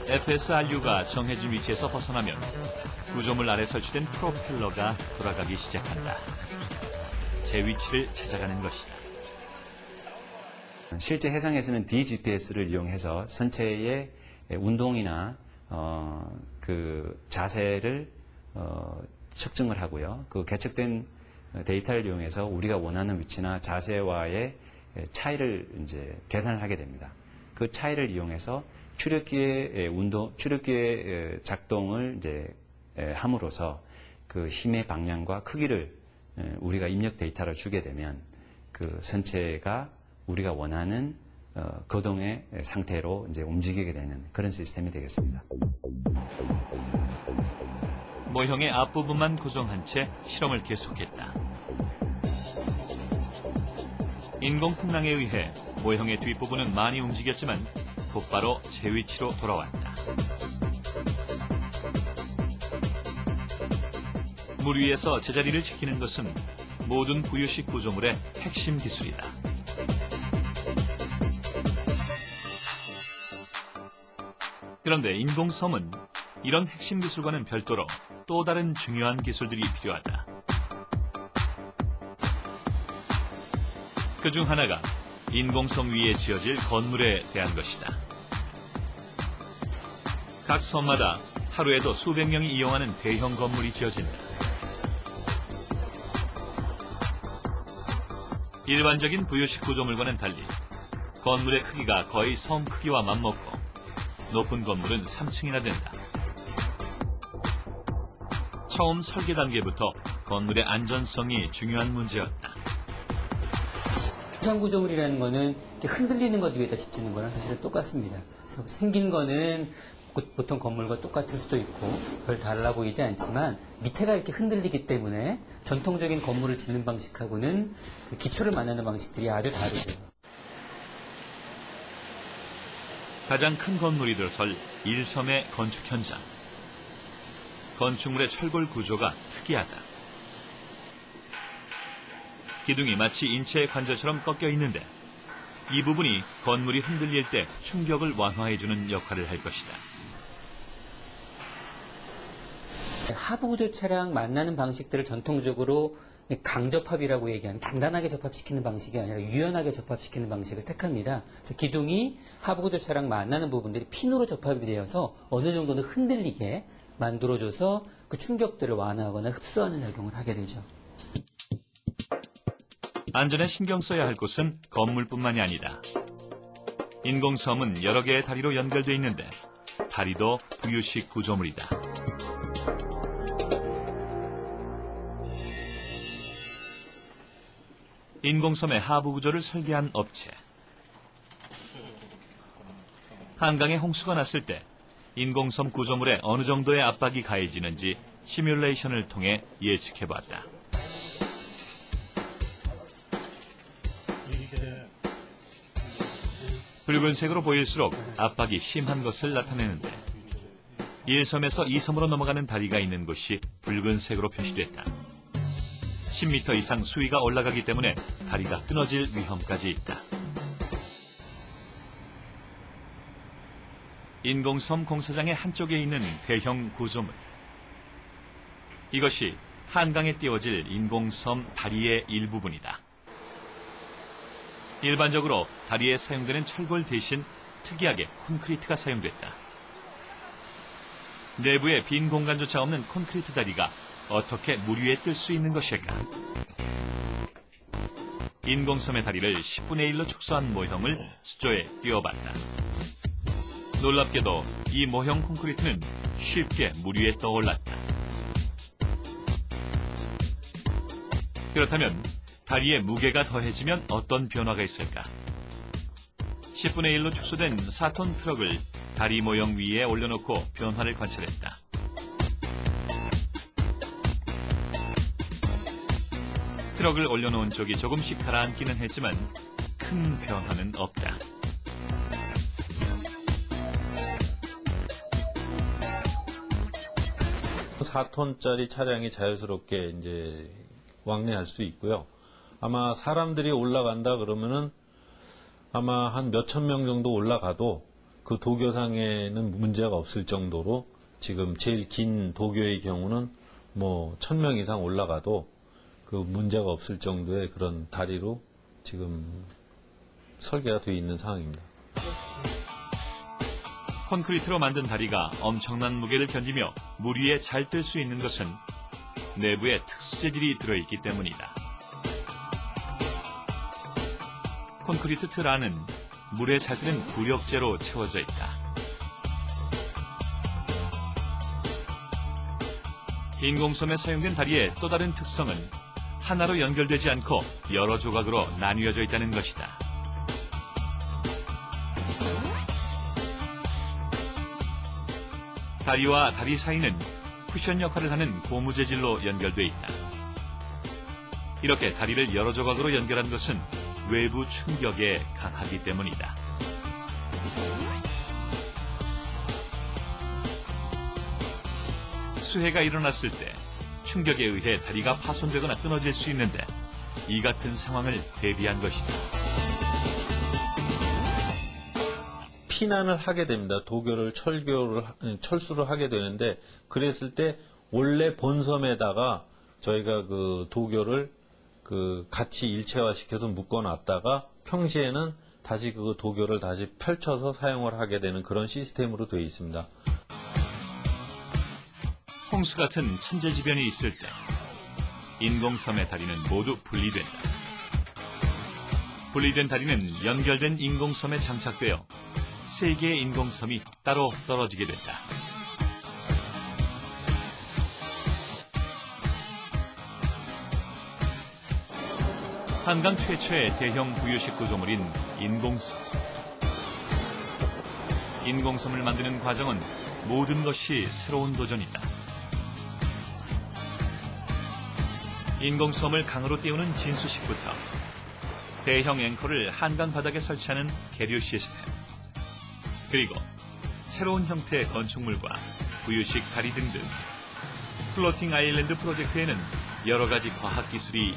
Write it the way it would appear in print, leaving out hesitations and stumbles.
FSRU가 정해진 위치에서 벗어나면 구조물 아래 설치된 프로펠러가 돌아가기 시작한다. 제 위치를 찾아가는 것이다. 실제 해상에서는 DGPS를 이용해서 선체의 운동이나 그 자세를 측정을 하고요. 그 개척된 데이터를 이용해서 우리가 원하는 위치나 자세와의 차이를 이제 계산을 하게 됩니다. 그 차이를 이용해서 추력기의 작동을 이제 함으로써 그 힘의 방향과 크기를 우리가 입력 데이터를 주게 되면 그 선체가 우리가 원하는 거동의 상태로 이제 움직이게 되는 그런 시스템이 되겠습니다. 모형의 앞부분만 고정한 채 실험을 계속했다. 인공풍랑에 의해 모형의 뒷부분은 많이 움직였지만 곧바로 제 위치로 돌아왔다. 물 위에서 제자리를 지키는 것은 모든 부유식 구조물의 핵심 기술이다. 그런데 인공섬은 이런 핵심 기술과는 별도로 또 다른 중요한 기술들이 필요하다. 그중 하나가 인공섬 위에 지어질 건물에 대한 것이다. 각 섬마다 하루에도 수백 명이 이용하는 대형 건물이 지어진다. 일반적인 부유식 구조물과는 달리 건물의 크기가 거의 섬 크기와 맞먹고 높은 건물은 3층이나 된다. 처음 설계 단계부터 건물의 안전성이 중요한 문제였다. 해상 구조물이라는 거는 흔들리는 것 위에다 집지는 거랑 사실은 똑같습니다. 그래서 생긴 거는 보통 건물과 똑같을 수도 있고 별 달라 보이지 않지만 밑에가 이렇게 흔들리기 때문에 전통적인 건물을 짓는 방식하고는 그 기초를 만드는 방식들이 아주 다르죠. 가장 큰 건물이 들어설 1섬의 건축 현장. 건축물의 철골 구조가 특이하다. 기둥이 마치 인체의 관절처럼 꺾여 있는데 이 부분이 건물이 흔들릴 때 충격을 완화해주는 역할을 할 것이다. 하부 구조체랑 만나는 방식들을 전통적으로 강접합이라고 얘기하는 단단하게 접합시키는 방식이 아니라 유연하게 접합시키는 방식을 택합니다. 그래서 기둥이 하부 구조체랑 만나는 부분들이 핀으로 접합이 되어서 어느 정도는 흔들리게 만들어줘서 그 충격들을 완화하거나 흡수하는 작용을 하게 되죠. 안전에 신경 써야 할 곳은 건물뿐만이 아니다. 인공섬은 여러 개의 다리로 연결되어 있는데 다리도 부유식 구조물이다. 인공섬의 하부 구조를 설계한 업체. 한강에 홍수가 났을 때 인공섬 구조물에 어느 정도의 압박이 가해지는지 시뮬레이션을 통해 예측해봤다. 붉은색으로 보일수록 압박이 심한 것을 나타내는데 1섬에서 2섬으로 넘어가는 다리가 있는 곳이 붉은색으로 표시됐다. 10m 이상 수위가 올라가기 때문에 다리가 끊어질 위험까지 있다. 인공섬 공사장의 한쪽에 있는 대형 구조물. 이것이 한강에 띄워질 인공섬 다리의 일부분이다. 일반적으로 다리에 사용되는 철골 대신 특이하게 콘크리트가 사용됐다. 내부에 빈 공간조차 없는 콘크리트 다리가 어떻게 물 위에 뜰 수 있는 것일까? 인공섬의 다리를 10분의 1로 축소한 모형을 수조에 띄워봤다. 놀랍게도 이 모형 콘크리트는 쉽게 물 위에 떠올랐다. 그렇다면 다리에 무게가 더해지면 어떤 변화가 있을까? 10분의 1로 축소된 4톤 트럭을 다리 모형 위에 올려놓고 변화를 관찰했다. 트럭을 올려놓은 쪽이 조금씩 가라앉기는 했지만 큰 변화는 없다. (4톤짜리) 차량이 자유스럽게 이제 왕래할 수 있고요. 아마 사람들이 올라간다 그러면은 아마 한 몇천 명 정도 올라가도 그 도교상에는 문제가 없을 정도로 지금 제일 긴 도교의 경우는 뭐 1000명 이상 올라가도 그 문제가 없을 정도의 그런 다리로 지금 설계가 되어 있는 상황입니다. 콘크리트로 만든 다리가 엄청난 무게를 견디며 물 위에 잘 뜰 수 있는 것은 내부에 특수 재질이 들어있기 때문이다. 콘크리트 틀 안은 물에 잘 뜨는 부력재로 채워져 있다. 인공섬에 사용된 다리의 또 다른 특성은 하나로 연결되지 않고 여러 조각으로 나뉘어져 있다는 것이다. 다리와 다리 사이는 쿠션 역할을 하는 고무 재질로 연결돼 있다. 이렇게 다리를 여러 조각으로 연결한 것은 외부 충격에 강하기 때문이다. 수해가 일어났을 때 충격에 의해 다리가 파손되거나 끊어질 수 있는데 이 같은 상황을 대비한 것이다. 피난을 하게 됩니다. 도교를 철수를 하게 되는데 그랬을 때 원래 본섬에다가 저희가 그 도교를 그 같이 일체화시켜서 묶어놨다가 평시에는 다시 그 도교를 다시 펼쳐서 사용을 하게 되는 그런 시스템으로 되어 있습니다. 홍수 같은 천재지변이 있을 때 인공섬의 다리는 모두 분리된다. 분리된 다리는 연결된 인공섬에 장착되어 3개의 인공섬이 따로 떨어지게 된다. 한강 최초의 대형 부유식 구조물인 인공섬. 인공섬을 만드는 과정은 모든 것이 새로운 도전이다. 인공섬을 강으로 띄우는 진수식부터 대형 앵커를 한강 바닥에 설치하는 계류 시스템, 그리고 새로운 형태의 건축물과 부유식 다리 등등 플로팅 아일랜드 프로젝트에는 여러 가지 과학기술이